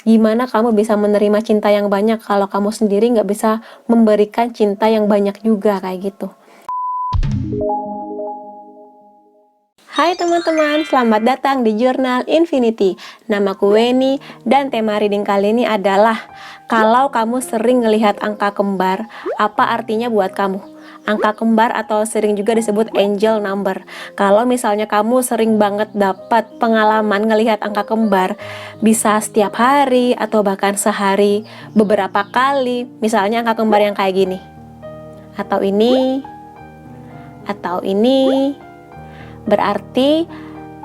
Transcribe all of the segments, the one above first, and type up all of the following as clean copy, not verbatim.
Gimana kamu bisa menerima cinta yang banyak kalau kamu sendiri nggak bisa memberikan cinta yang banyak juga, kayak gitu. Hai teman-teman, selamat datang di Jurnal Infinity. Namaku Weni dan tema reading kali ini adalah kalau kamu sering ngelihat angka kembar, apa artinya buat kamu? Angka kembar atau sering juga disebut angel number. Kalau misalnya kamu sering banget dapat pengalaman ngelihat angka kembar, bisa setiap hari atau bahkan sehari beberapa kali, misalnya angka kembar yang kayak gini. Atau ini, berarti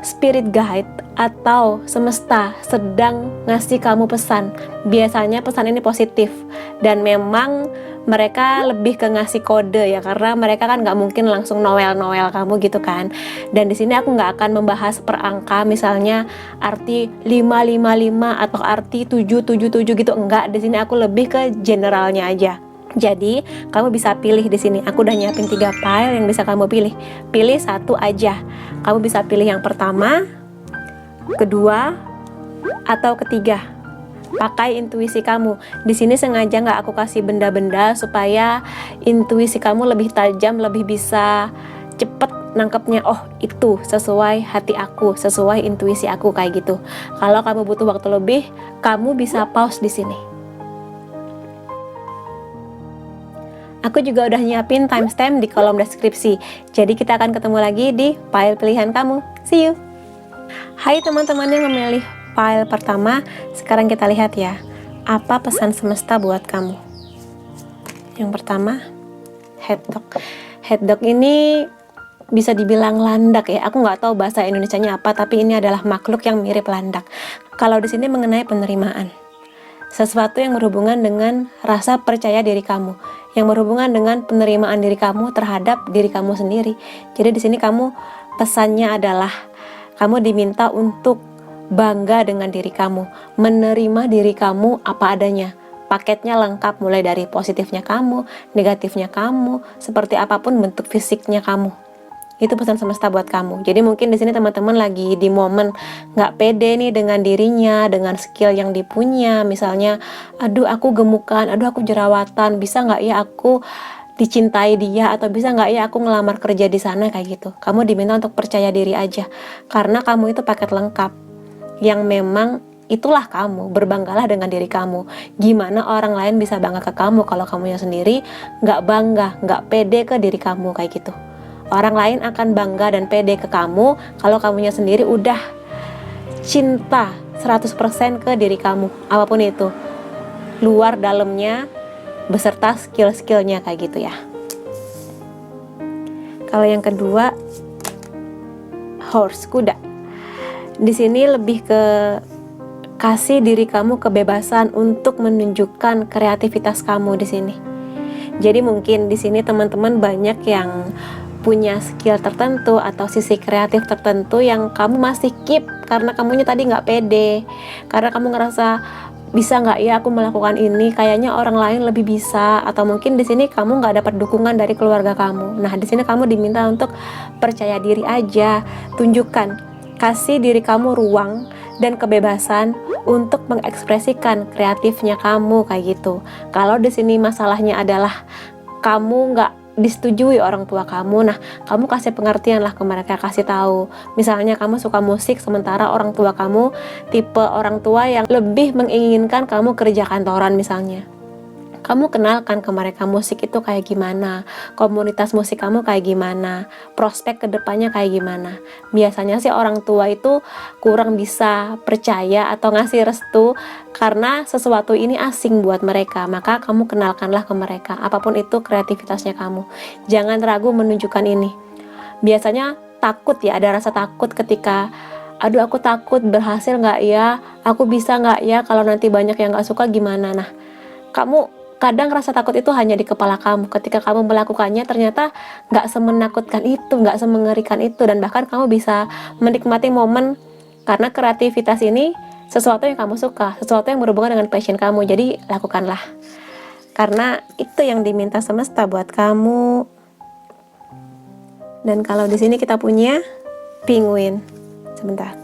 spirit guide atau semesta sedang ngasih kamu pesan. Biasanya pesan ini positif dan memang mereka lebih ke ngasih kode ya, karena mereka kan nggak mungkin langsung noel kamu gitu kan. Dan di sini aku nggak akan membahas per angka, misalnya arti 555 atau arti 777 gitu, enggak. Di sini aku lebih ke generalnya aja. Jadi, kamu bisa pilih di sini. Aku udah nyiapin 3 file yang bisa kamu pilih. Pilih satu aja. Kamu bisa pilih yang pertama, kedua, atau ketiga. Pakai intuisi kamu. Di sini sengaja nggak aku kasih benda-benda supaya intuisi kamu lebih tajam, lebih bisa cepet nangkepnya. Oh, itu sesuai hati aku, sesuai intuisi aku, kayak gitu. Kalau kamu butuh waktu lebih, kamu bisa pause di sini. Aku juga udah nyiapin timestamp di kolom deskripsi. Jadi kita akan ketemu lagi di file pilihan kamu. See you! Hai teman-teman yang memilih file pertama, sekarang kita lihat ya, apa pesan semesta buat kamu. Yang pertama, head dog. Head dog ini bisa dibilang landak ya. Aku nggak tahu bahasa Indonesianya apa, tapi ini adalah makhluk yang mirip landak. Kalau di sini mengenai penerimaan, sesuatu yang berhubungan dengan rasa percaya diri kamu, yang berhubungan dengan penerimaan diri kamu terhadap diri kamu sendiri. Jadi di sini kamu, pesannya adalah kamu diminta untuk bangga dengan diri kamu, menerima diri kamu apa adanya. Paketnya lengkap, mulai dari positifnya kamu, negatifnya kamu, seperti apapun bentuk fisiknya kamu. Itu pesan semesta buat kamu. Jadi mungkin di sini teman-teman lagi di momen nggak pede nih dengan dirinya, dengan skill yang dipunya. Misalnya, aduh aku gemukan, aduh aku jerawatan, bisa nggak ya aku dicintai dia, atau bisa nggak ya aku ngelamar kerja di sana, kayak gitu. Kamu diminta untuk percaya diri aja, karena kamu itu paket lengkap yang memang itulah kamu. Berbanggalah dengan diri kamu. Gimana orang lain bisa bangga ke kamu kalau kamunya sendiri nggak bangga, nggak pede ke diri kamu, kayak gitu. Orang lain akan bangga dan pede ke kamu kalau kamunya sendiri udah cinta 100% ke diri kamu, apapun itu, luar dalamnya, beserta skill-skillnya, kayak gitu ya. Kalau yang kedua, horse, kuda. Di sini lebih ke kasih diri kamu kebebasan untuk menunjukkan kreativitas kamu di sini. Jadi mungkin di sini teman-teman banyak yang punya skill tertentu atau sisi kreatif tertentu yang kamu masih keep karena kamunya tadi nggak pede, karena kamu ngerasa bisa nggak ya aku melakukan ini, kayaknya orang lain lebih bisa, atau mungkin di sini kamu nggak dapat dukungan dari keluarga kamu. Nah di sini kamu diminta untuk percaya diri aja, tunjukkan, kasih diri kamu ruang dan kebebasan untuk mengekspresikan kreatifnya kamu, kayak gitu. Kalau di sini masalahnya adalah kamu nggak disetujui orang tua kamu, nah kamu kasih pengertian lah ke mereka, kasih tahu. Misalnya kamu suka musik sementara orang tua kamu tipe orang tua yang lebih menginginkan kamu kerja kantoran misalnya. Kamu kenalkan ke mereka musik itu kayak gimana, komunitas musik kamu kayak gimana, prospek kedepannya kayak gimana. Biasanya sih orang tua itu kurang bisa percaya atau ngasih restu karena sesuatu ini asing buat mereka. Maka kamu kenalkanlah ke mereka, apapun itu kreativitasnya kamu. Jangan ragu menunjukkan ini. Biasanya takut ya, ada rasa takut ketika aduh aku takut berhasil nggak ya, aku bisa nggak ya, kalau nanti banyak yang nggak suka gimana. Nah, kamu kadang rasa takut itu hanya di kepala kamu. Ketika kamu melakukannya ternyata nggak semenakutkan itu, nggak semengerikan itu, dan bahkan kamu bisa menikmati momen karena kreativitas ini sesuatu yang kamu suka, sesuatu yang berhubungan dengan passion kamu. Jadi lakukanlah, karena itu yang diminta semesta buat kamu. Dan kalau di sini kita punya penguin. Sebentar.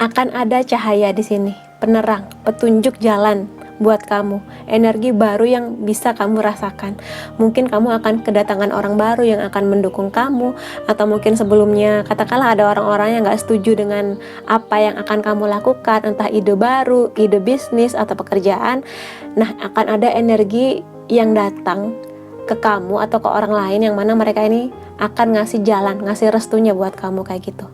akan ada cahaya di sini, penerang, petunjuk jalan buat kamu, energi baru yang bisa kamu rasakan. Mungkin kamu akan kedatangan orang baru yang akan mendukung kamu, atau mungkin sebelumnya katakanlah ada orang-orang yang gak setuju dengan apa yang akan kamu lakukan, entah ide baru, ide bisnis, atau pekerjaan. Nah, akan ada energi yang datang ke kamu atau ke orang lain yang mana mereka ini akan ngasih jalan, ngasih restunya buat kamu kayak gitu.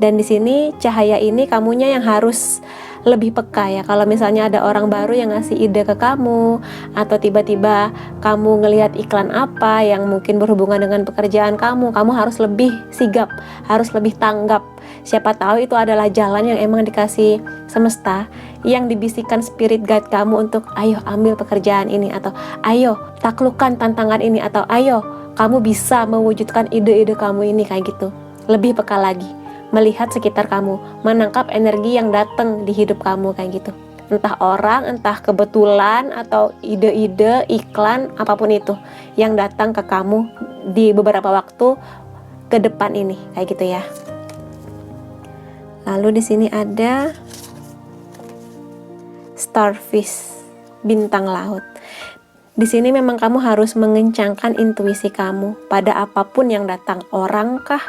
Dan di sini cahaya ini kamunya yang harus lebih peka ya. Kalau misalnya ada orang baru yang ngasih ide ke kamu, atau tiba-tiba kamu ngelihat iklan apa yang mungkin berhubungan dengan pekerjaan kamu harus lebih sigap, harus lebih tanggap. Siapa tahu itu adalah jalan yang emang dikasih semesta, yang dibisikkan spirit guide kamu untuk ayo ambil pekerjaan ini, atau ayo taklukkan tantangan ini, atau ayo kamu bisa mewujudkan ide-ide kamu ini kayak gitu. Lebih peka lagi, melihat sekitar kamu, menangkap energi yang datang di hidup kamu kayak gitu. Entah orang, entah kebetulan, atau ide-ide, iklan, apapun itu yang datang ke kamu di beberapa waktu ke depan ini kayak gitu ya. Lalu di sini ada starfish, bintang laut. Di sini memang kamu harus mengencangkan intuisi kamu pada apapun yang datang, orang kah,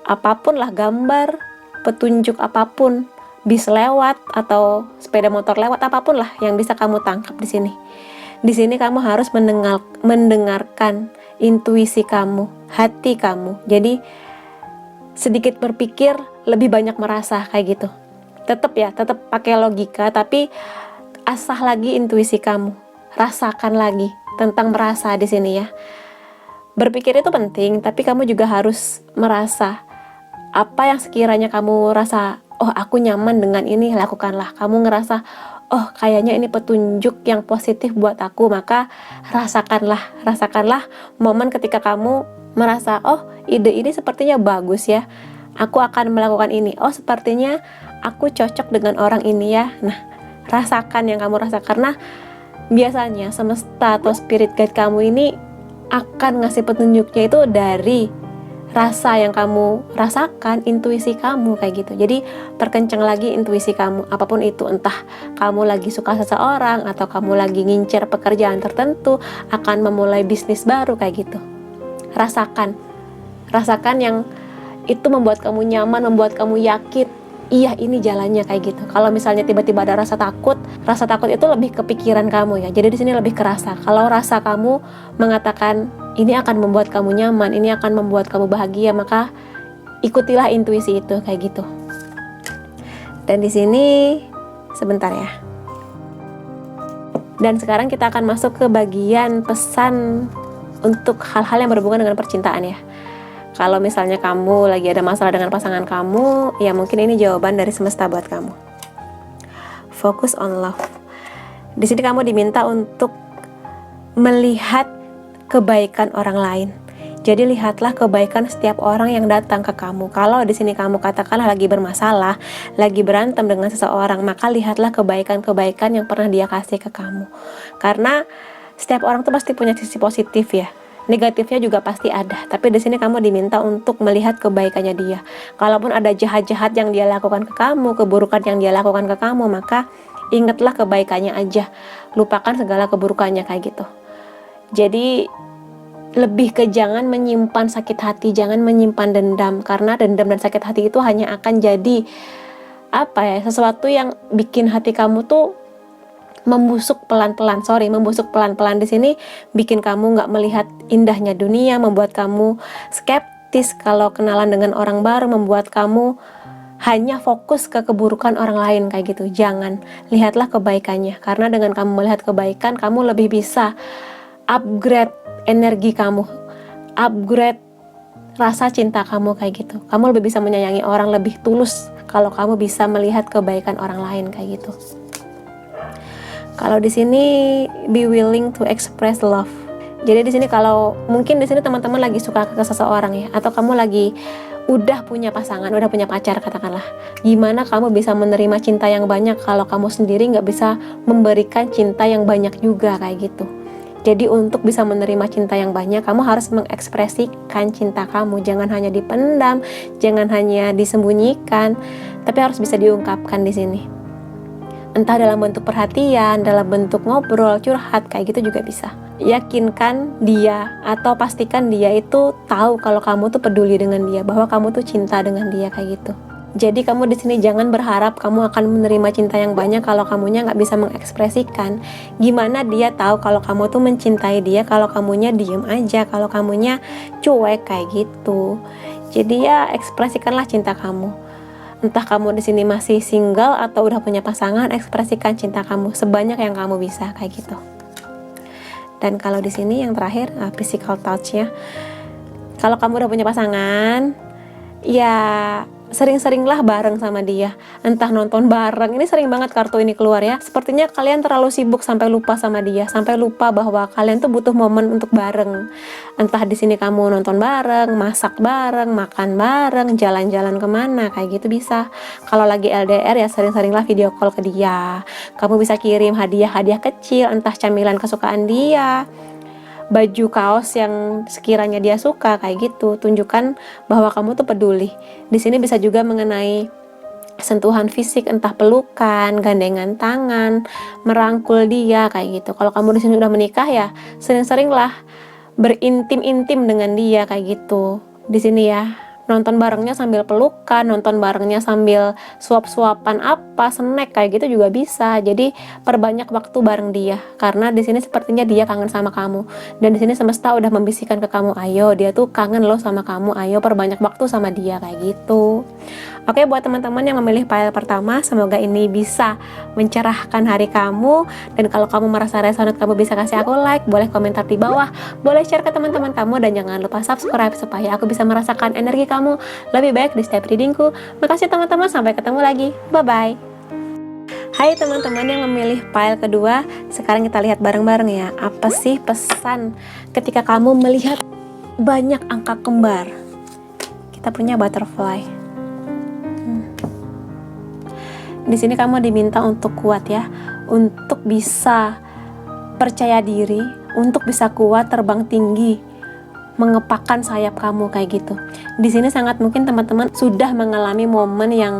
apapun lah, gambar, petunjuk apapun, bis lewat atau sepeda motor lewat, apapun lah yang bisa kamu tangkap di sini. Di sini kamu harus mendengarkan intuisi kamu, hati kamu. Jadi sedikit berpikir, lebih banyak merasa kayak gitu. Tetap pakai logika, tapi asah lagi intuisi kamu. Rasakan lagi tentang merasa di sini ya. Berpikir itu penting, tapi kamu juga harus merasa apa yang sekiranya kamu rasa, oh aku nyaman dengan ini, lakukanlah. Kamu ngerasa, oh kayaknya ini petunjuk yang positif buat aku, maka rasakanlah momen ketika kamu merasa, oh ide ini sepertinya bagus ya, aku akan melakukan ini, oh sepertinya aku cocok dengan orang ini ya. Nah, rasakan yang kamu rasa, karena biasanya semesta atau spirit guide kamu ini akan ngasih petunjuknya itu dari rasa yang kamu rasakan, intuisi kamu kayak gitu. Jadi perkencang lagi intuisi kamu, apapun itu, entah kamu lagi suka seseorang, atau kamu lagi ngincer pekerjaan tertentu, akan memulai bisnis baru kayak gitu. Rasakan yang itu membuat kamu nyaman, membuat kamu yakin, iya ini jalannya kayak gitu. Kalau misalnya tiba-tiba ada rasa takut itu lebih ke pikiran kamu ya. Jadi di sini lebih kerasa. Kalau rasa kamu mengatakan ini akan membuat kamu nyaman, ini akan membuat kamu bahagia, maka ikutilah intuisi itu kayak gitu. Dan di sini sebentar ya. Dan sekarang kita akan masuk ke bagian pesan untuk hal-hal yang berhubungan dengan percintaan ya. Kalau misalnya kamu lagi ada masalah dengan pasangan kamu, ya mungkin ini jawaban dari semesta buat kamu. Focus on love. Di sini kamu diminta untuk melihat kebaikan orang lain. Jadi lihatlah kebaikan setiap orang yang datang ke kamu. Kalau di sini kamu katakanlah lagi bermasalah, lagi berantem dengan seseorang, maka lihatlah kebaikan-kebaikan yang pernah dia kasih ke kamu. Karena setiap orang tuh pasti punya sisi positif ya. Negatifnya juga pasti ada, tapi di sini kamu diminta untuk melihat kebaikannya dia. Kalaupun ada jahat-jahat yang dia lakukan ke kamu, keburukan yang dia lakukan ke kamu, maka ingatlah kebaikannya aja. Lupakan segala keburukannya kayak gitu. Jadi lebih ke jangan menyimpan sakit hati, jangan menyimpan dendam, karena dendam dan sakit hati itu hanya akan jadi sesuatu yang bikin hati kamu tuh membusuk pelan-pelan. Membusuk pelan-pelan di sini bikin kamu nggak melihat indahnya dunia, membuat kamu skeptis kalau kenalan dengan orang baru, membuat kamu hanya fokus ke keburukan orang lain kayak gitu. Jangan, lihatlah kebaikannya, karena dengan kamu melihat kebaikan, kamu lebih bisa upgrade energi kamu, upgrade rasa cinta kamu kayak gitu. Kamu lebih bisa menyayangi orang lebih tulus kalau kamu bisa melihat kebaikan orang lain kayak gitu. Kalau di sini be willing to express love. Jadi di sini kalau mungkin di sini teman-teman lagi suka ke seseorang ya, atau kamu lagi udah punya pasangan, udah punya pacar katakanlah. Gimana kamu bisa menerima cinta yang banyak kalau kamu sendiri nggak bisa memberikan cinta yang banyak juga kayak gitu. Jadi untuk bisa menerima cinta yang banyak, kamu harus mengekspresikan cinta kamu. Jangan hanya dipendam, jangan hanya disembunyikan, tapi harus bisa diungkapkan di sini. Entah dalam bentuk perhatian, dalam bentuk ngobrol, curhat, kayak gitu juga bisa. Yakinkan dia atau pastikan dia itu tahu kalau kamu tuh peduli dengan dia, bahwa kamu tuh cinta dengan dia, kayak gitu. Jadi kamu di sini jangan berharap kamu akan menerima cinta yang banyak kalau kamunya nggak bisa mengekspresikan. Gimana dia tahu kalau kamu tuh mencintai dia kalau kamunya diem aja, kalau kamunya cuek kayak gitu. Jadi ya ekspresikanlah cinta kamu. Entah kamu di sini masih single atau udah punya pasangan, ekspresikan cinta kamu sebanyak yang kamu bisa kayak gitu. Dan kalau di sini yang terakhir physical touch-nya. Kalau kamu udah punya pasangan, ya sering-seringlah bareng sama dia, entah nonton bareng. Ini sering banget kartu ini keluar ya. Sepertinya kalian terlalu sibuk sampai lupa sama dia, sampai lupa bahwa kalian tuh butuh momen untuk bareng. Entah di sini kamu nonton bareng, masak bareng, makan bareng, jalan-jalan kemana, kayak gitu bisa. Kalau lagi LDR ya sering-seringlah video call ke dia. Kamu bisa kirim hadiah-hadiah kecil, entah camilan kesukaan dia, baju kaos yang sekiranya dia suka, kayak gitu. Tunjukkan bahwa kamu tuh peduli. Di sini bisa juga mengenai sentuhan fisik, entah pelukan, gandengan tangan, merangkul dia, kayak gitu. Kalau kamu di sini udah menikah ya sering-seringlah berintim-intim dengan dia, kayak gitu. Di sini ya nonton barengnya sambil pelukan, nonton barengnya sambil suap-suapan apa, snack kayak gitu juga bisa. Jadi perbanyak waktu bareng dia, karena di sini sepertinya dia kangen sama kamu. Dan di sini semesta udah membisikkan ke kamu, ayo dia tuh kangen loh sama kamu, ayo perbanyak waktu sama dia, kayak gitu. Oke, buat teman-teman yang memilih pile pertama, semoga ini bisa mencerahkan hari kamu. Dan kalau kamu merasa resonate, kamu bisa kasih aku like, boleh komentar di bawah, boleh share ke teman-teman kamu, dan jangan lupa subscribe supaya aku bisa merasakan energi kamu lebih baik di setiap readingku. Makasih teman-teman, sampai ketemu lagi. Bye-bye. Hai teman-teman yang memilih pile kedua, sekarang kita lihat bareng-bareng ya. Apa sih pesan ketika kamu melihat banyak angka kembar? Kita punya butterfly. Di sini kamu diminta untuk kuat ya, untuk bisa percaya diri, untuk bisa kuat terbang tinggi, mengepakkan sayap kamu, kayak gitu. Di sini sangat mungkin teman-teman sudah mengalami momen yang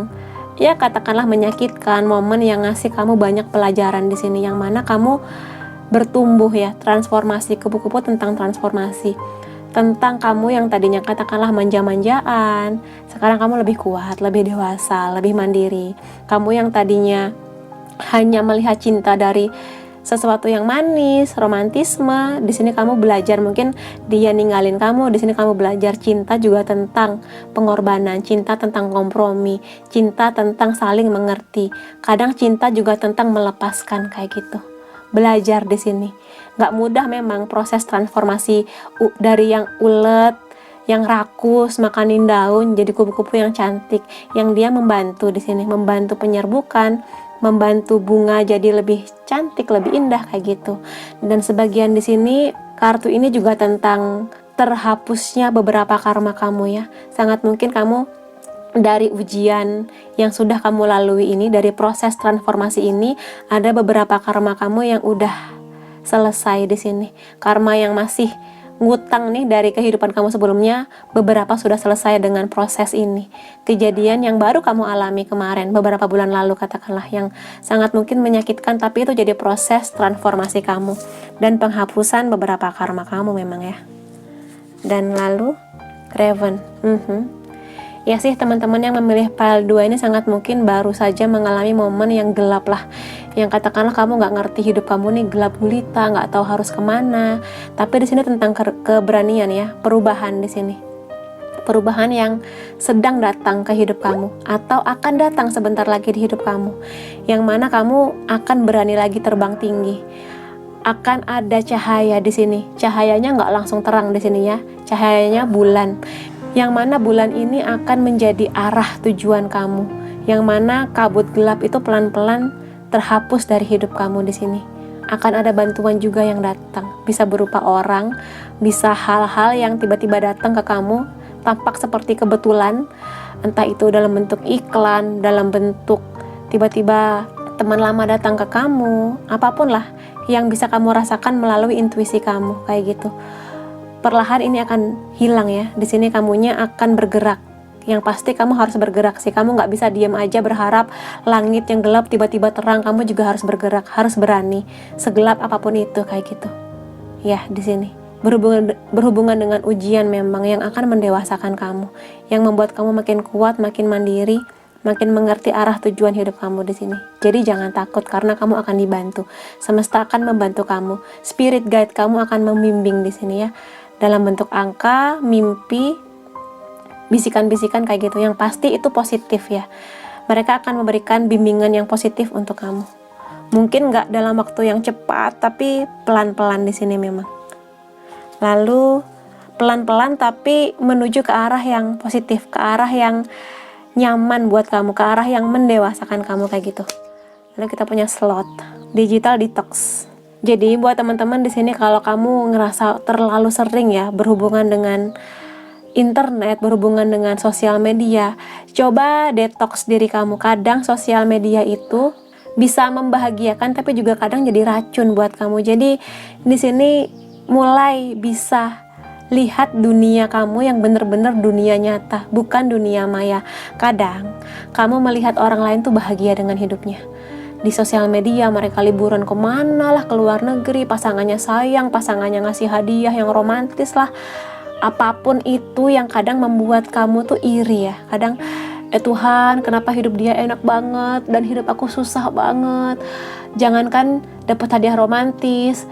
ya katakanlah menyakitkan, momen yang ngasih kamu banyak pelajaran di sini, yang mana kamu bertumbuh ya, transformasi, kupu-kupu tentang transformasi. Tentang kamu yang tadinya katakanlah manja-manjaan, sekarang kamu lebih kuat, lebih dewasa, lebih mandiri. Kamu yang tadinya hanya melihat cinta dari sesuatu yang manis, romantisme, di sini kamu belajar, mungkin dia ninggalin kamu, di sini kamu belajar cinta juga tentang pengorbanan, cinta tentang kompromi, cinta tentang saling mengerti. Kadang cinta juga tentang melepaskan, kayak gitu. Belajar di sini. Nggak mudah memang proses transformasi dari yang ulet, yang rakus, makanin daun jadi kupu-kupu yang cantik, yang dia membantu di sini, membantu penyerbukan, membantu bunga jadi lebih cantik, lebih indah, kayak gitu. Dan sebagian di sini kartu ini juga tentang terhapusnya beberapa karma kamu ya. Sangat mungkin kamu dari ujian yang sudah kamu lalui ini, dari proses transformasi ini, ada beberapa karma kamu yang udah selesai di sini. Karma yang masih ngutang nih dari kehidupan kamu sebelumnya, beberapa sudah selesai dengan proses ini. Kejadian yang baru kamu alami kemarin, beberapa bulan lalu katakanlah, yang sangat mungkin menyakitkan, tapi itu jadi proses transformasi kamu dan penghapusan beberapa karma kamu memang ya. Dan lalu Raven. Ya sih teman-teman yang memilih pile 2 ini sangat mungkin baru saja mengalami momen yang gelap lah, yang katakanlah kamu nggak ngerti hidup kamu nih gelap gulita, nggak tahu harus kemana. Tapi di sini tentang keberanian ya, perubahan di sini, perubahan yang sedang datang ke hidup kamu atau akan datang sebentar lagi di hidup kamu, yang mana kamu akan berani lagi terbang tinggi. Akan ada cahaya di sini, cahayanya nggak langsung terang di sini ya, cahayanya bulan, yang mana bulan ini akan menjadi arah tujuan kamu, yang mana kabut gelap itu pelan-pelan terhapus dari hidup kamu di sini. Akan ada bantuan juga yang datang, bisa berupa orang, bisa hal-hal yang tiba-tiba datang ke kamu, tampak seperti kebetulan, entah itu dalam bentuk iklan, dalam bentuk tiba-tiba teman lama datang ke kamu, apapun lah yang bisa kamu rasakan melalui intuisi kamu, kayak gitu. Perlahan ini akan hilang ya. Di sini kamunya akan bergerak Yang pasti kamu harus bergerak sih. Kamu nggak bisa diam aja berharap langit yang gelap tiba-tiba terang. Kamu juga harus bergerak, harus berani. Segelap apapun itu, kayak gitu. Ya, di sini. Berhubungan dengan ujian memang yang akan mendewasakan kamu. Yang membuat kamu makin kuat, makin mandiri, makin mengerti arah tujuan hidup kamu di sini. Jadi jangan takut karena kamu akan dibantu. Semesta akan membantu kamu. Spirit guide kamu akan membimbing di sini ya. Dalam bentuk angka, mimpi, bisikan-bisikan kayak gitu. Yang pasti itu positif ya. Mereka akan memberikan bimbingan yang positif untuk kamu. Mungkin nggak dalam waktu yang cepat, tapi pelan-pelan di sini memang. Lalu pelan-pelan tapi menuju ke arah yang positif, ke arah yang nyaman buat kamu, ke arah yang mendewasakan kamu kayak gitu. Lalu kita punya slot digital detox. Jadi buat teman-teman di sini kalau kamu ngerasa terlalu sering ya berhubungan dengan internet, berhubungan dengan sosial media, coba detox diri kamu. Kadang sosial media itu bisa membahagiakan tapi juga kadang jadi racun buat kamu. Jadi di sini mulai bisa lihat dunia kamu yang benar-benar dunia nyata, bukan dunia maya. Kadang kamu melihat orang lain tuh bahagia dengan hidupnya. Di sosial media mereka liburan kemana lah, ke luar negeri, pasangannya sayang, pasangannya ngasih hadiah yang romantis lah. Apapun itu yang kadang membuat kamu tuh iri ya. Kadang, Tuhan kenapa hidup dia enak banget dan hidup aku susah banget. Jangankan dapat hadiah romantis,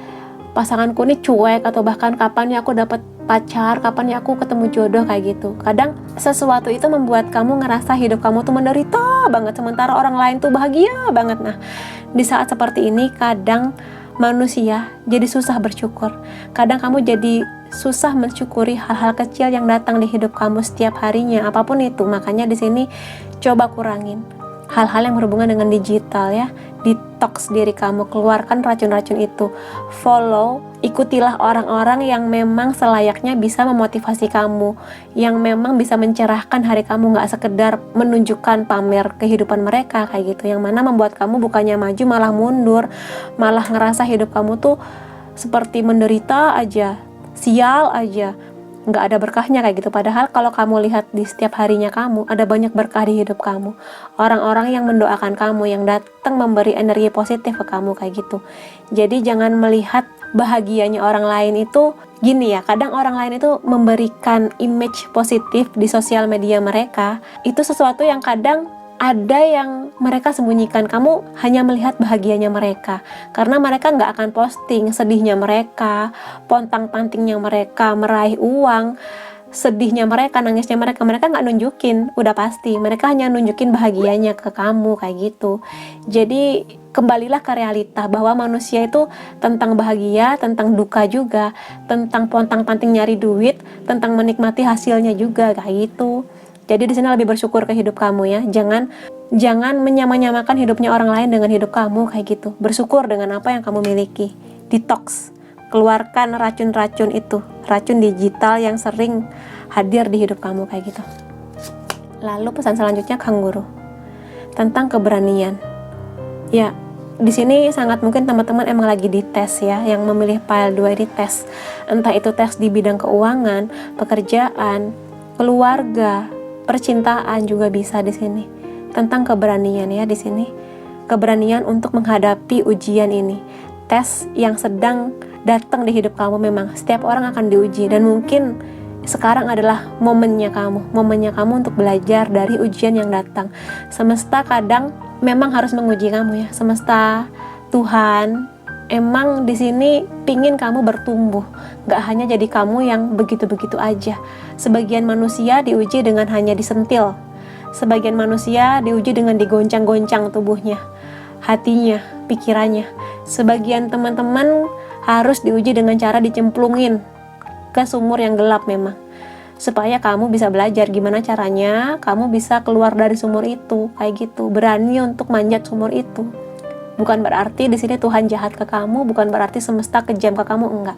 pasanganku nih cuek, atau bahkan kapan ya aku dapat pacar, kapan ya aku ketemu jodoh kayak gitu. Kadang sesuatu itu membuat kamu ngerasa hidup kamu tuh menderita banget, sementara orang lain tuh bahagia banget. Nah, di saat seperti ini kadang manusia jadi susah bersyukur. Kadang kamu jadi susah mensyukuri hal-hal kecil yang datang di hidup kamu setiap harinya, apapun itu. Makanya di sini coba kurangin hal-hal yang berhubungan dengan digital ya. Detox diri kamu, keluarkan racun-racun itu. Follow, ikutilah orang-orang yang memang selayaknya bisa memotivasi kamu, yang memang bisa mencerahkan hari kamu, gak sekedar menunjukkan pamer kehidupan mereka kayak gitu, yang mana membuat kamu bukannya maju malah mundur, malah ngerasa hidup kamu tuh seperti menderita aja, sial aja, nggak ada berkahnya kayak gitu. Padahal kalau kamu lihat di setiap harinya kamu, ada banyak berkah di hidup kamu. Orang-orang yang mendoakan kamu, yang datang memberi energi positif ke kamu kayak gitu. Jadi jangan melihat bahagianya orang lain itu gini ya. Kadang orang lain itu memberikan image positif di sosial media mereka. Itu sesuatu yang kadang ada yang mereka sembunyikan. Kamu hanya melihat bahagianya mereka, karena mereka nggak akan posting sedihnya mereka, pontang-pantingnya mereka, meraih uang, sedihnya mereka, nangisnya mereka nggak nunjukin, udah pasti. Mereka hanya nunjukin bahagianya ke kamu kayak gitu. Jadi kembalilah ke realita bahwa manusia itu tentang bahagia, tentang duka juga, tentang pontang-panting nyari duit, tentang menikmati hasilnya juga kayak gitu. Jadi di sini lebih bersyukur ke hidup kamu ya. Jangan menyamakan hidupnya orang lain dengan hidup kamu kayak gitu. Bersyukur dengan apa yang kamu miliki. Detox. Keluarkan racun-racun itu, racun digital yang sering hadir di hidup kamu kayak gitu. Lalu pesan selanjutnya Kangguru. Tentang keberanian. Ya, di sini sangat mungkin teman-teman emang lagi dites ya, yang memilih file 2 ini tes. Entah itu tes di bidang keuangan, pekerjaan, keluarga, percintaan juga bisa di sini. Tentang keberanian ya di sini. Keberanian untuk menghadapi ujian ini. Tes yang sedang datang di hidup kamu. Memang setiap orang akan diuji, dan mungkin sekarang adalah momennya kamu untuk belajar dari ujian yang datang. Semesta kadang memang harus menguji kamu ya. Semesta, Tuhan emang di sini pingin kamu bertumbuh, gak hanya jadi kamu yang begitu-begitu aja. Sebagian manusia diuji dengan hanya disentil, sebagian manusia diuji dengan digoncang-goncang tubuhnya, hatinya, pikirannya. Sebagian teman-teman harus diuji dengan cara dicemplungin ke sumur yang gelap memang, supaya kamu bisa belajar gimana caranya kamu bisa keluar dari sumur itu kayak gitu. Berani untuk manjat sumur itu. Bukan berarti di sini Tuhan jahat ke kamu, bukan berarti semesta kejam ke kamu, enggak.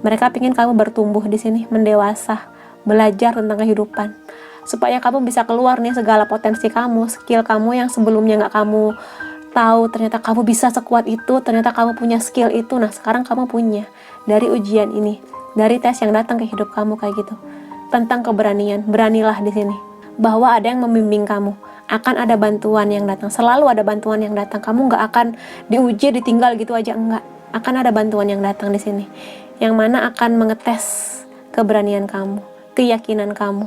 Mereka pingin kamu bertumbuh di sini, mendewasa, belajar tentang kehidupan, supaya kamu bisa keluar nih segala potensi kamu, skill kamu yang sebelumnya nggak kamu tahu. Ternyata kamu bisa sekuat itu, ternyata kamu punya skill itu. Nah sekarang kamu punya dari ujian ini, dari tes yang datang ke hidup kamu kayak gitu. Tentang keberanian, beranilah di sini bahwa ada yang membimbing kamu, akan ada bantuan yang datang, selalu ada bantuan yang datang. Kamu nggak akan diuji, ditinggal gitu aja, enggak. Akan ada bantuan yang datang di sini, yang mana akan mengetes keberanian kamu, keyakinan kamu,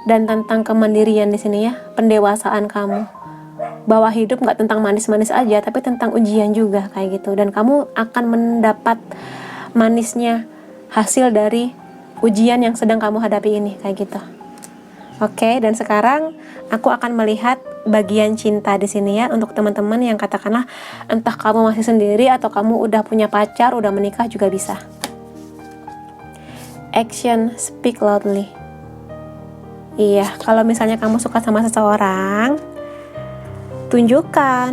dan tentang kemandirian di sini ya, pendewasaan kamu. Bahwa hidup nggak tentang manis-manis aja, tapi tentang ujian juga kayak gitu. Dan kamu akan mendapat manisnya hasil dari ujian yang sedang kamu hadapi ini kayak gitu. Oke, dan sekarang aku akan melihat bagian cinta di sini ya, untuk teman-teman yang katakanlah entah kamu masih sendiri atau kamu udah punya pacar, udah menikah juga bisa. Action speak loudly. Iya, kalau misalnya kamu suka sama seseorang, tunjukkan,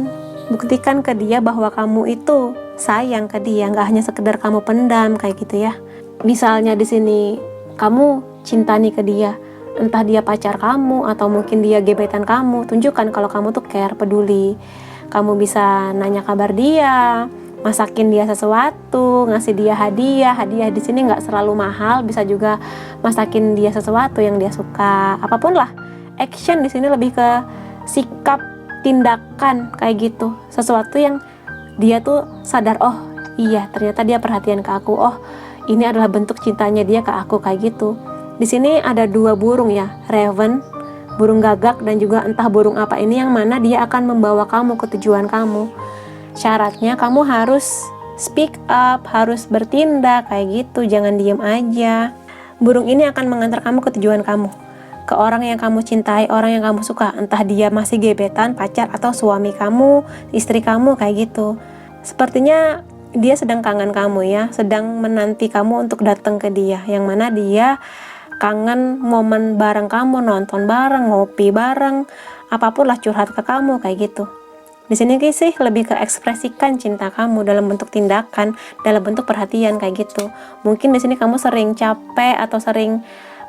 buktikan ke dia bahwa kamu itu sayang ke dia, nggak hanya sekedar kamu pendam kayak gitu ya. Misalnya di sini kamu cinta nih ke dia, entah dia pacar kamu atau mungkin dia gebetan kamu, tunjukkan kalau kamu tuh care, peduli. Kamu bisa nanya kabar dia, masakin dia sesuatu, ngasih dia hadiah. Hadiah di sini nggak selalu mahal, bisa juga masakin dia sesuatu yang dia suka. Apapun lah. Action di sini lebih ke sikap, tindakan kayak gitu. Sesuatu yang dia tuh sadar, oh iya ternyata dia perhatian ke aku. Oh, ini adalah bentuk cintanya dia ke aku kayak gitu. Di sini ada 2 burung ya, raven, burung gagak, dan juga entah burung apa ini, yang mana dia akan membawa kamu ke tujuan kamu. Syaratnya kamu harus speak up, harus bertindak kayak gitu, jangan diem aja. Burung ini akan mengantar kamu ke tujuan kamu, ke orang yang kamu cintai, orang yang kamu suka, entah dia masih gebetan, pacar, atau suami kamu, istri kamu kayak gitu. Sepertinya dia sedang kangen kamu ya, sedang menanti kamu untuk datang ke dia, yang mana dia kangen momen bareng kamu, nonton bareng, ngopi bareng, apapun lah, curhat ke kamu kayak gitu. Di sini sih lebih ke ekspresikan cinta kamu dalam bentuk tindakan, dalam bentuk perhatian kayak gitu. Mungkin di sini kamu sering capek atau sering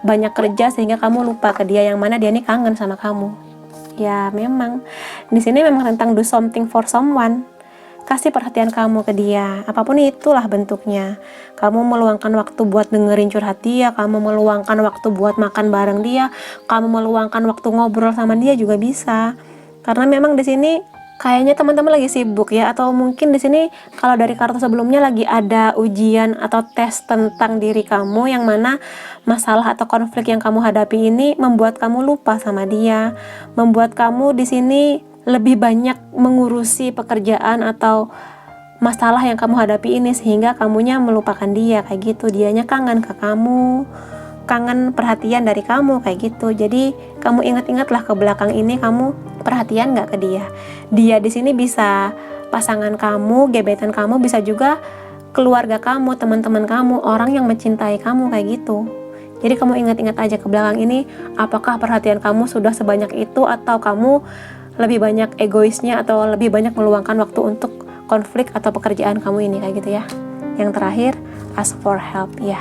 banyak kerja sehingga kamu lupa ke dia, yang mana dia ini kangen sama kamu. Ya memang di sini memang tentang do something for someone. Kasih perhatian kamu ke dia, apapun itulah bentuknya. Kamu meluangkan waktu buat dengerin curhat dia, kamu meluangkan waktu buat makan bareng dia, kamu meluangkan waktu ngobrol sama dia juga bisa. Karena memang di sini kayaknya teman-teman lagi sibuk ya, atau mungkin di sini kalau dari kartu sebelumnya lagi ada ujian atau tes tentang diri kamu, yang mana masalah atau konflik yang kamu hadapi ini membuat kamu lupa sama dia, membuat kamu di sini lebih banyak mengurusi pekerjaan atau masalah yang kamu hadapi ini, sehingga kamunya melupakan dia kayak gitu. Dianya kangen ke kamu, kangen perhatian dari kamu kayak gitu. Jadi kamu ingat-ingatlah ke belakang ini, kamu perhatian nggak ke dia. Dia di sini bisa pasangan kamu, gebetan kamu, bisa juga keluarga kamu, teman-teman kamu, orang yang mencintai kamu kayak gitu. Jadi kamu ingat-ingat aja ke belakang ini, apakah perhatian kamu sudah sebanyak itu, atau kamu lebih banyak egoisnya, atau lebih banyak meluangkan waktu untuk konflik atau pekerjaan kamu ini kayak gitu ya. Yang terakhir, ask for help ya.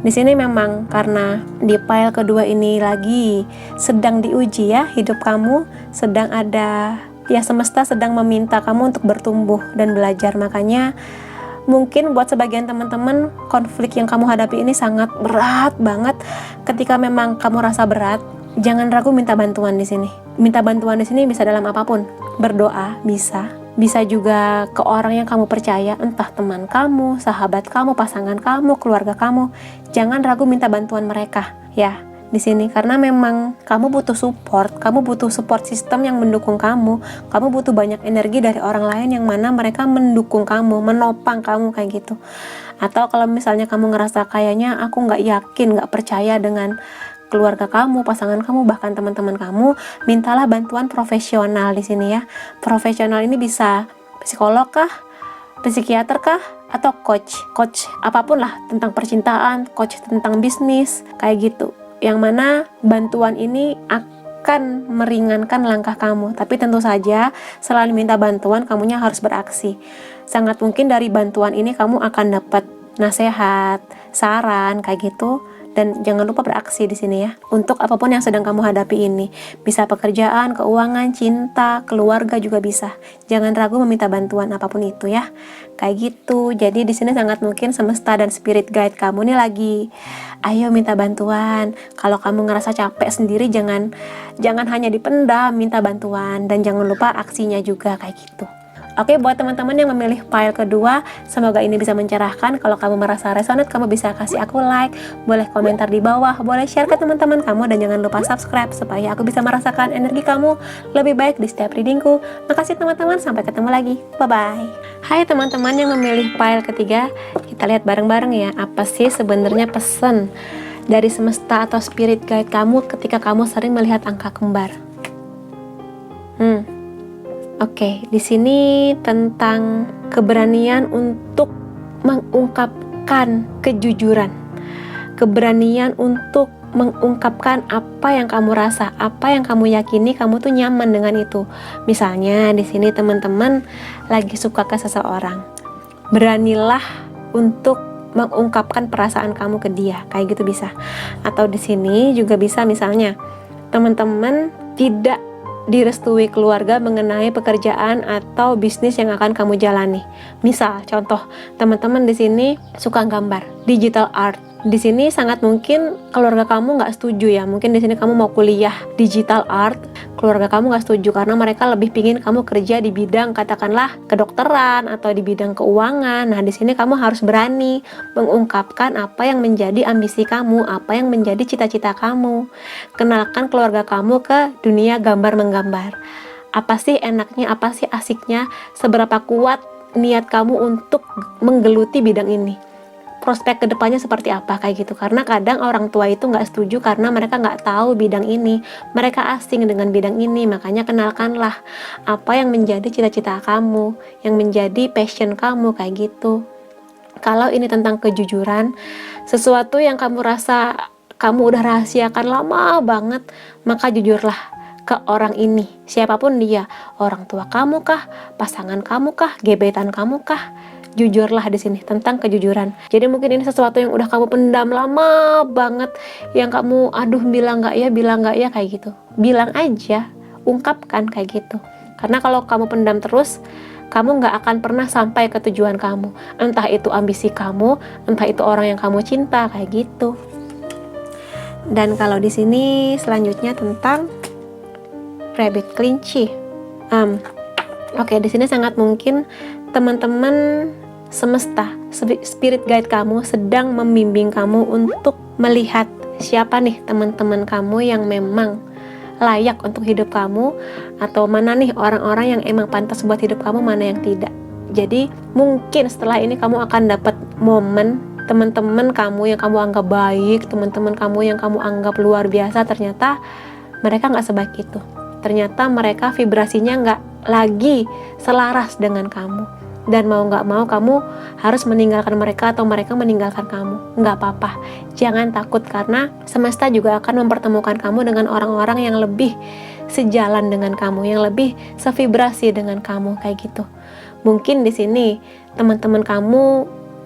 Di sini memang karena di pile kedua ini lagi sedang diuji ya, hidup kamu sedang ada ya, semesta sedang meminta kamu untuk bertumbuh dan belajar. Makanya mungkin buat sebagian teman-teman, konflik yang kamu hadapi ini sangat berat banget. Ketika memang kamu rasa berat, jangan ragu minta bantuan di sini. Minta bantuan di sini bisa dalam apapun. Berdoa bisa juga ke orang yang kamu percaya, entah teman kamu, sahabat kamu, pasangan kamu, keluarga kamu. Jangan ragu minta bantuan mereka ya di sini, karena memang kamu butuh support system yang mendukung kamu. Kamu butuh banyak energi dari orang lain yang mana mereka mendukung kamu, menopang kamu kayak gitu. Atau kalau misalnya kamu ngerasa kayaknya aku nggak yakin, nggak percaya dengan keluarga kamu, pasangan kamu, bahkan teman-teman kamu, mintalah bantuan profesional di sini ya. Profesional ini bisa psikolog kah, psikiater kah, atau coach apapun lah, tentang percintaan, coach tentang bisnis kayak gitu. Yang mana bantuan ini akan meringankan langkah kamu. Tapi tentu saja selain minta bantuan, kamunya harus beraksi. Sangat mungkin dari bantuan ini kamu akan dapat nasihat, saran kayak gitu dan jangan lupa beraksi di sini ya. Untuk apapun yang sedang kamu hadapi ini, bisa pekerjaan, keuangan, cinta, keluarga juga bisa. Jangan ragu meminta bantuan apapun itu ya. Kayak gitu. Jadi di sini sangat mungkin semesta dan spirit guide kamu nih lagi, ayo minta bantuan. Kalau kamu ngerasa capek sendiri, jangan hanya dipendam, minta bantuan, dan jangan lupa aksinya juga kayak gitu. Oke, buat teman-teman yang memilih file kedua, semoga ini bisa mencerahkan. Kalau kamu merasa resonate, kamu bisa kasih aku like, boleh komentar di bawah, boleh share ke teman-teman kamu, dan jangan lupa subscribe supaya aku bisa merasakan energi kamu lebih baik di setiap readingku. Makasih teman-teman, sampai ketemu lagi. Bye-bye. Hai teman-teman yang memilih file ketiga, kita lihat bareng-bareng ya, apa sih sebenarnya pesan dari semesta atau spirit guide kamu ketika kamu sering melihat angka kembar. Oke, di sini tentang keberanian untuk mengungkapkan kejujuran. Keberanian untuk mengungkapkan apa yang kamu rasa, apa yang kamu yakini, kamu tuh nyaman dengan itu. Misalnya di sini teman-teman lagi suka ke seseorang. Beranilah untuk mengungkapkan perasaan kamu ke dia, kayak gitu bisa. Atau di sini juga bisa misalnya teman-teman tidak direstui keluarga mengenai pekerjaan atau bisnis yang akan kamu jalani. Misal, contoh, teman-teman di sini suka gambar, digital art. Di sini sangat mungkin keluarga kamu nggak setuju ya. Mungkin di sini kamu mau kuliah digital art, keluarga kamu nggak setuju karena mereka lebih pingin kamu kerja di bidang katakanlah kedokteran atau di bidang keuangan. Nah, di sini kamu harus berani mengungkapkan apa yang menjadi ambisi kamu, apa yang menjadi cita-cita kamu. Kenalkan keluarga kamu ke dunia gambar menggambar. Apa sih enaknya, apa sih asiknya, seberapa kuat niat kamu untuk menggeluti bidang ini. Prospek kedepannya seperti apa kayak gitu. Karena kadang orang tua itu nggak setuju karena mereka nggak tahu bidang ini, mereka asing dengan bidang ini. Makanya kenalkanlah apa yang menjadi cita-cita kamu, yang menjadi passion kamu kayak gitu. Kalau ini tentang kejujuran, sesuatu yang kamu rasa kamu udah rahasiakan lama banget, maka jujurlah ke orang ini, siapapun dia, orang tua kamu kah, pasangan kamu kah, gebetan kamu kah. Jujurlah di sini tentang kejujuran. Jadi mungkin ini sesuatu yang udah kamu pendam lama banget, yang kamu bilang nggak ya kayak gitu. Bilang aja, ungkapkan kayak gitu. Karena kalau kamu pendam terus, kamu nggak akan pernah sampai ke tujuan kamu. Entah itu ambisi kamu, entah itu orang yang kamu cinta kayak gitu. Dan kalau di sini selanjutnya tentang rabbit kelinci. Oke, di sini sangat mungkin teman-teman semesta, spirit guide kamu sedang membimbing kamu untuk melihat siapa nih teman-teman kamu yang memang layak untuk hidup kamu, atau mana nih orang-orang yang emang pantas buat hidup kamu, mana yang tidak. Jadi mungkin setelah ini kamu akan dapat momen teman-teman kamu yang kamu anggap baik, teman-teman kamu yang kamu anggap luar biasa, ternyata mereka nggak sebaik itu. Ternyata mereka vibrasinya nggak lagi selaras dengan kamu. Dan mau nggak mau kamu harus meninggalkan mereka atau mereka meninggalkan kamu. Nggak apa-apa, jangan takut karena semesta juga akan mempertemukan kamu dengan orang-orang yang lebih sejalan dengan kamu, yang lebih sevibrasi dengan kamu kayak gitu. Mungkin di sini teman-teman kamu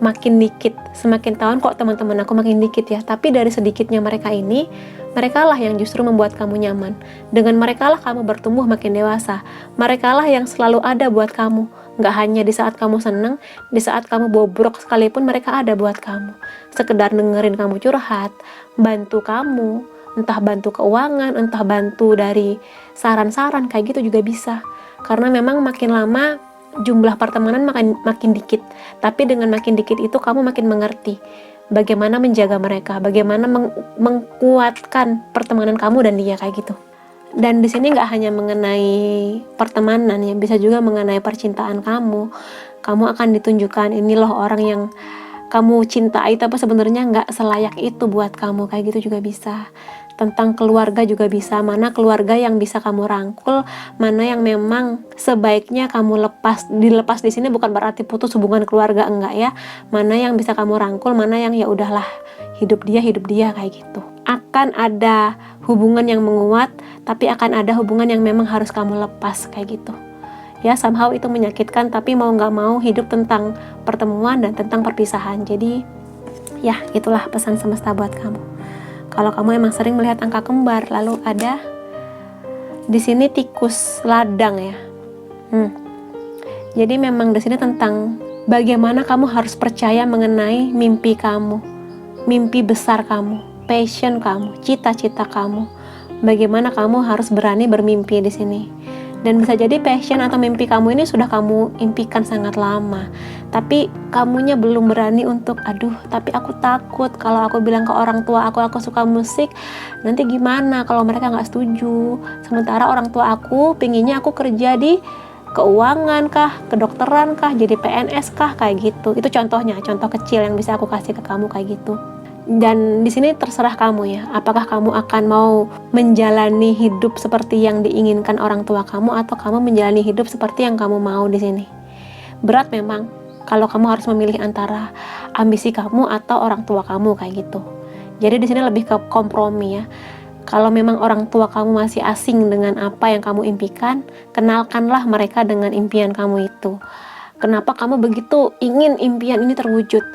makin dikit, semakin tahun kok teman-teman aku makin dikit ya, tapi dari sedikitnya mereka ini, merekalah yang justru membuat kamu nyaman. Dengan merekalah kamu bertumbuh makin dewasa. Merekalah yang selalu ada buat kamu. Nggak hanya di saat kamu seneng, di saat kamu bobrok sekalipun mereka ada buat kamu. Sekedar dengerin kamu curhat, bantu kamu, entah bantu keuangan, entah bantu dari saran-saran, kayak gitu juga bisa. Karena memang makin lama jumlah pertemanan makin dikit. Tapi dengan makin dikit itu kamu makin mengerti bagaimana menjaga mereka, bagaimana menguatkan pertemanan kamu dan dia kayak gitu. Dan di sini nggak hanya mengenai pertemanan ya, bisa juga mengenai percintaan kamu. Kamu akan ditunjukkan ini loh orang yang kamu cintai tapi sebenarnya nggak selayak itu buat kamu, kayak gitu juga bisa. Tentang keluarga juga bisa, mana keluarga yang bisa kamu rangkul, mana yang memang sebaiknya kamu dilepas di sini bukan berarti putus hubungan keluarga, enggak ya. Mana yang bisa kamu rangkul, mana yang ya udahlah hidup dia kayak gitu. Akan ada hubungan yang menguat, tapi akan ada hubungan yang memang harus kamu lepas kayak gitu. Ya, somehow itu menyakitkan, tapi mau nggak mau hidup tentang pertemuan dan tentang perpisahan. Jadi ya itulah pesan semesta buat kamu. Kalau kamu emang sering melihat angka kembar. Lalu ada di sini tikus ladang ya. Jadi memang di sini tentang bagaimana kamu harus percaya mengenai mimpi kamu, mimpi besar kamu, passion kamu, cita-cita kamu. Bagaimana kamu harus berani bermimpi di sini. Dan bisa jadi passion atau mimpi kamu ini sudah kamu impikan sangat lama, tapi kamunya belum berani untuk, tapi aku takut kalau aku bilang ke orang tua aku suka musik, nanti gimana kalau mereka nggak setuju. Sementara orang tua aku pinginnya aku kerja di keuangan kah, kedokteran kah, jadi PNS kah, kayak gitu. Itu contohnya, contoh kecil yang bisa aku kasih ke kamu kayak gitu. Dan di sini terserah kamu ya, apakah kamu akan mau menjalani hidup seperti yang diinginkan orang tua kamu, atau kamu menjalani hidup seperti yang kamu mau di sini. Berat memang kalau kamu harus memilih antara ambisi kamu atau orang tua kamu kayak gitu. Jadi di sini lebih ke kompromi ya. Kalau memang orang tua kamu masih asing dengan apa yang kamu impikan, kenalkanlah mereka dengan impian kamu itu. Kenapa kamu begitu ingin impian ini terwujud?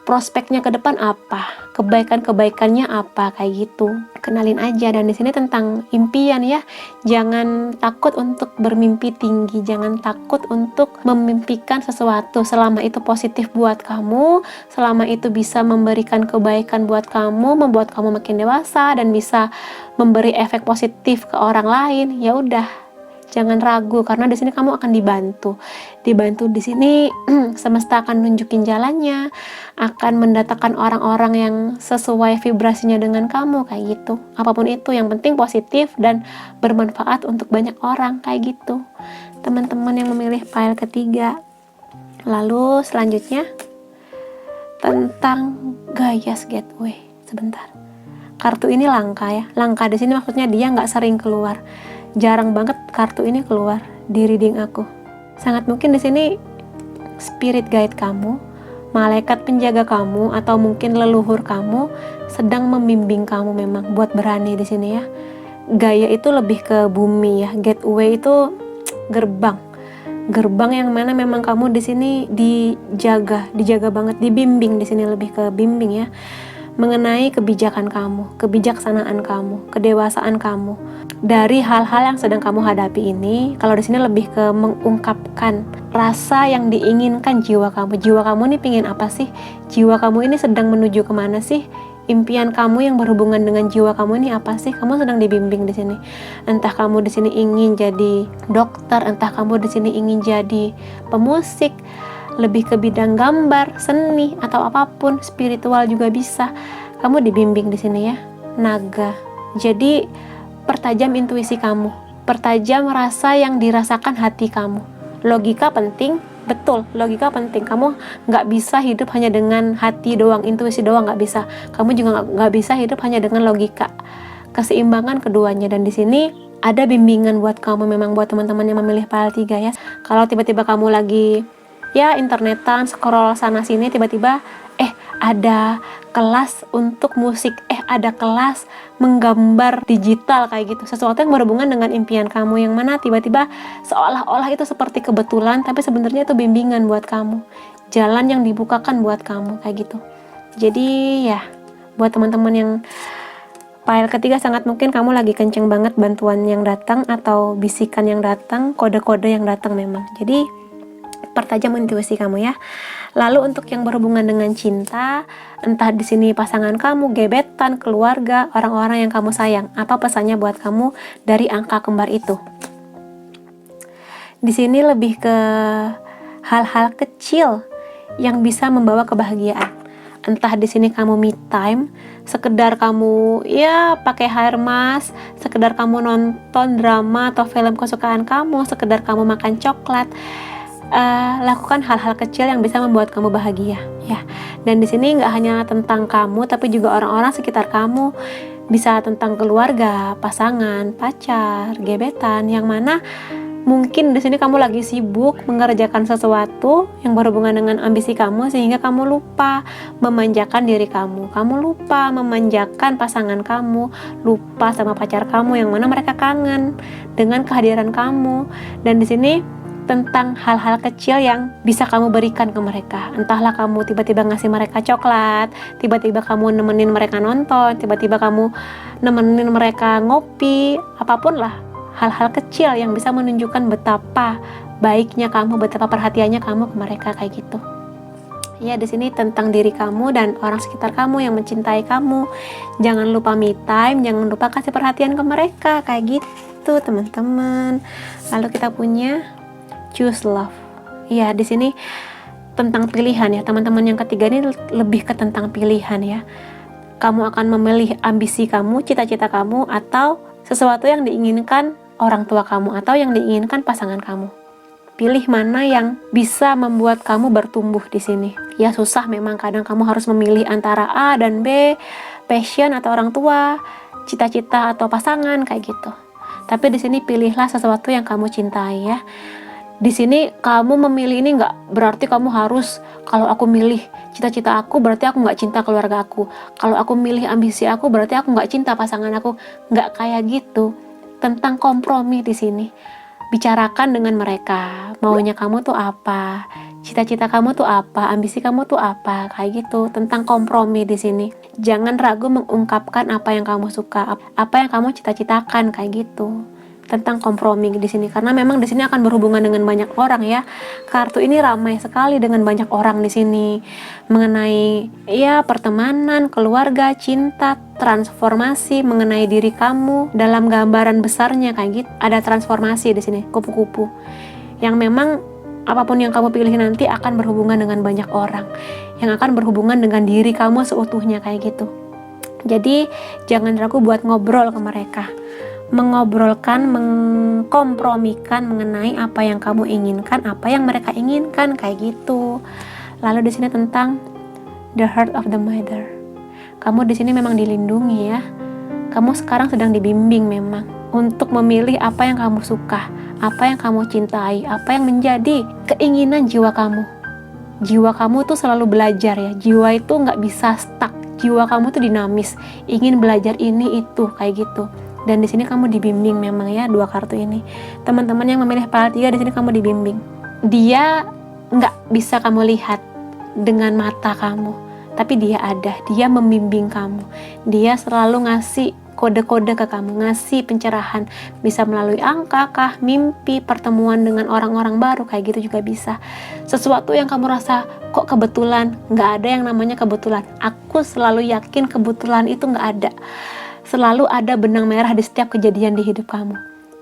Prospeknya ke depan apa? Kebaikan-kebaikannya apa? Kayak gitu. Kenalin aja. Dan di sini tentang impian ya. Jangan takut untuk bermimpi tinggi. Jangan takut untuk memimpikan sesuatu. Selama itu positif buat kamu, selama itu bisa memberikan kebaikan buat kamu, membuat kamu makin dewasa dan bisa memberi efek positif ke orang lain, ya udah. Jangan ragu, karena di sini kamu akan dibantu di sini. Semesta akan nunjukin jalannya, akan mendatangkan orang-orang yang sesuai vibrasinya dengan kamu kayak gitu. Apapun itu, yang penting positif dan bermanfaat untuk banyak orang kayak gitu. Teman-teman yang memilih file ketiga. Lalu selanjutnya tentang Gaia's Gateway. Sebentar. Kartu ini langka ya. Langka di sini maksudnya dia nggak sering keluar. Jarang banget kartu ini keluar di reading aku. Sangat mungkin di sini spirit guide kamu, malaikat penjaga kamu, atau mungkin leluhur kamu sedang membimbing kamu memang buat berani di sini ya. Gaia itu lebih ke bumi ya. Gateway itu gerbang yang mana memang kamu di sini dijaga banget, dibimbing. Di sini lebih ke bimbing ya, mengenai kebijakan kamu, kebijaksanaan kamu, kedewasaan kamu dari hal-hal yang sedang kamu hadapi ini. Kalau di sini lebih ke mengungkapkan rasa yang diinginkan jiwa kamu. Jiwa kamu ini pingin apa sih? Jiwa kamu ini sedang menuju kemana sih? Impian kamu yang berhubungan dengan jiwa kamu ini apa sih? Kamu sedang dibimbing di sini. Entah kamu di sini ingin jadi dokter, entah kamu di sini ingin jadi pemusik, lebih ke bidang gambar, seni, atau apapun, spiritual juga bisa. Kamu dibimbing di sini ya, naga. Jadi pertajam intuisi kamu, pertajam rasa yang dirasakan hati kamu. Logika penting, betul, logika penting. Kamu nggak bisa hidup hanya dengan hati doang, intuisi doang, nggak bisa. Kamu juga nggak bisa hidup hanya dengan logika. Keseimbangan keduanya. Dan di sini ada bimbingan buat kamu, memang buat teman-teman yang memilih file 3 ya. Kalau tiba-tiba kamu lagi internetan, scroll sana sini, tiba-tiba ada kelas untuk musik, ada kelas menggambar digital kayak gitu, sesuatu yang berhubungan dengan impian kamu, yang mana tiba-tiba seolah-olah itu seperti kebetulan, tapi sebenarnya itu bimbingan buat kamu, jalan yang dibukakan buat kamu kayak gitu. Jadi ya, buat teman-teman yang file ketiga, sangat mungkin kamu lagi kenceng banget bantuan yang datang atau bisikan yang datang, kode-kode yang datang memang. Jadi pertajam intuisi kamu ya. Lalu untuk yang berhubungan dengan cinta, entah di sini pasangan kamu, gebetan, keluarga, orang-orang yang kamu sayang, apa pesannya buat kamu dari angka kembar itu? Di sini lebih ke hal-hal kecil yang bisa membawa kebahagiaan. Entah di sini kamu me time, sekedar kamu pakai hair mask, sekedar kamu nonton drama atau film kesukaan kamu, sekedar kamu makan coklat. Lakukan hal-hal kecil yang bisa membuat kamu bahagia ya. Dan di sini nggak hanya tentang kamu, tapi juga orang-orang sekitar kamu. Bisa tentang keluarga, pasangan, pacar, gebetan, yang mana mungkin di sini kamu lagi sibuk mengerjakan sesuatu yang berhubungan dengan ambisi kamu, sehingga kamu lupa memanjakan diri kamu. Kamu lupa memanjakan pasangan kamu, lupa sama pacar kamu, yang mana mereka kangen dengan kehadiran kamu. Dan di sini tentang hal-hal kecil yang bisa kamu berikan ke mereka. Entahlah kamu tiba-tiba ngasih mereka coklat, tiba-tiba kamu nemenin mereka nonton, tiba-tiba kamu nemenin mereka ngopi, apapun lah. Hal-hal kecil yang bisa menunjukkan betapa baiknya kamu, betapa perhatiannya kamu ke mereka kayak gitu. Ya, di sini tentang diri kamu dan orang sekitar kamu yang mencintai kamu. Jangan lupa me time, jangan lupa kasih perhatian ke mereka kayak gitu, teman-teman. Lalu kita punya choose love. Ya, di sini tentang pilihan ya, teman-teman. Yang ketiga ini lebih ke tentang pilihan ya. Kamu akan memilih ambisi kamu, cita-cita kamu, atau sesuatu yang diinginkan orang tua kamu atau yang diinginkan pasangan kamu. Pilih mana yang bisa membuat kamu bertumbuh di sini. Ya susah memang, kadang kamu harus memilih antara A dan B, passion atau orang tua, cita-cita atau pasangan kayak gitu. Tapi di sini pilihlah sesuatu yang kamu cintai ya. Di sini kamu memilih ini nggak berarti kamu harus, kalau aku milih cita-cita aku berarti aku nggak cinta keluarga aku. Kalau aku milih ambisi aku berarti aku nggak cinta pasangan aku. Nggak kayak gitu. Tentang kompromi di sini. Bicarakan dengan mereka, maunya kamu tuh apa, cita-cita kamu tuh apa, ambisi kamu tuh apa, kayak gitu. Tentang kompromi di sini. Jangan ragu mengungkapkan apa yang kamu suka, apa yang kamu cita-citakan kayak gitu. Tentang kompromi di sini, karena memang di sini akan berhubungan dengan banyak orang ya. Kartu ini ramai sekali dengan banyak orang di sini mengenai ya pertemanan, keluarga, cinta, transformasi, mengenai diri kamu dalam gambaran besarnya kayak gitu. Ada transformasi di sini, kupu-kupu. Yang memang apapun yang kamu pilih nanti akan berhubungan dengan banyak orang, yang akan berhubungan dengan diri kamu seutuhnya kayak gitu. Jadi jangan ragu buat ngobrol ke mereka, mengobrolkan, mengkompromikan mengenai apa yang kamu inginkan, apa yang mereka inginkan kayak gitu. Lalu di sini tentang the heart of the mother. Kamu di sini memang dilindungi ya. Kamu sekarang sedang dibimbing memang untuk memilih apa yang kamu suka, apa yang kamu cintai, apa yang menjadi keinginan jiwa kamu. Jiwa kamu tuh selalu belajar ya. Jiwa itu nggak bisa stuck. Jiwa kamu tuh dinamis, ingin belajar ini itu kayak gitu. Dan di sini kamu dibimbing memang ya, dua kartu ini. Teman-teman yang memilih pala 3 di sini kamu dibimbing. Dia nggak bisa kamu lihat dengan mata kamu, tapi dia ada, dia membimbing kamu. Dia selalu ngasih kode-kode ke kamu, ngasih pencerahan. Bisa melalui angka kah, mimpi, pertemuan dengan orang-orang baru kayak gitu juga bisa. Sesuatu yang kamu rasa kok kebetulan, nggak ada yang namanya kebetulan. Aku selalu yakin kebetulan itu nggak ada. Selalu ada benang merah di setiap kejadian di hidup kamu.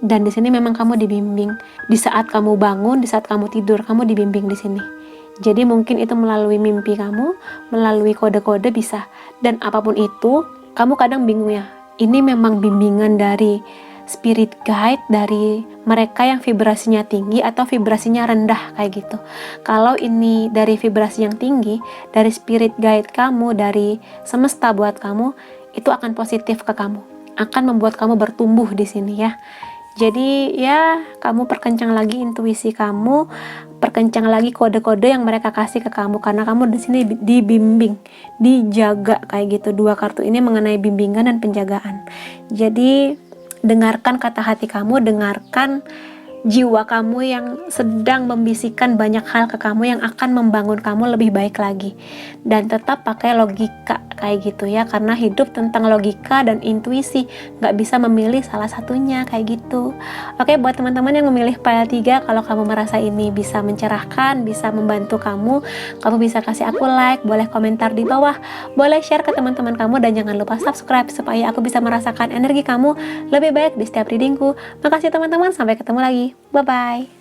Dan di sini memang kamu dibimbing. Di saat kamu bangun, di saat kamu tidur, kamu dibimbing di sini. Jadi mungkin itu melalui mimpi kamu, melalui kode-kode bisa. Dan apapun itu, kamu kadang bingung ya. Ini memang bimbingan dari spirit guide, dari mereka yang vibrasinya tinggi atau vibrasinya rendah kayak gitu. Kalau ini dari vibrasi yang tinggi, dari spirit guide kamu, dari semesta buat kamu, itu akan positif ke kamu, akan membuat kamu bertumbuh di sini ya. Jadi ya kamu perkencang lagi intuisi kamu, perkencang lagi kode-kode yang mereka kasih ke kamu, karena kamu di sini dibimbing, dijaga kayak gitu. Dua kartu ini mengenai bimbingan dan penjagaan. Jadi dengarkan kata hati kamu, dengarkan jiwa kamu yang sedang membisikkan banyak hal ke kamu yang akan membangun kamu lebih baik lagi. Dan tetap pakai logika kayak gitu ya, karena hidup tentang logika dan intuisi, nggak bisa memilih salah satunya kayak gitu. Oke, buat teman-teman yang memilih pile 3, kalau kamu merasa ini bisa mencerahkan, bisa membantu kamu bisa kasih aku like, boleh komentar di bawah, boleh share ke teman-teman kamu, dan jangan lupa subscribe supaya aku bisa merasakan energi kamu lebih baik di setiap readingku. Makasih teman-teman, sampai ketemu lagi. Bye-bye.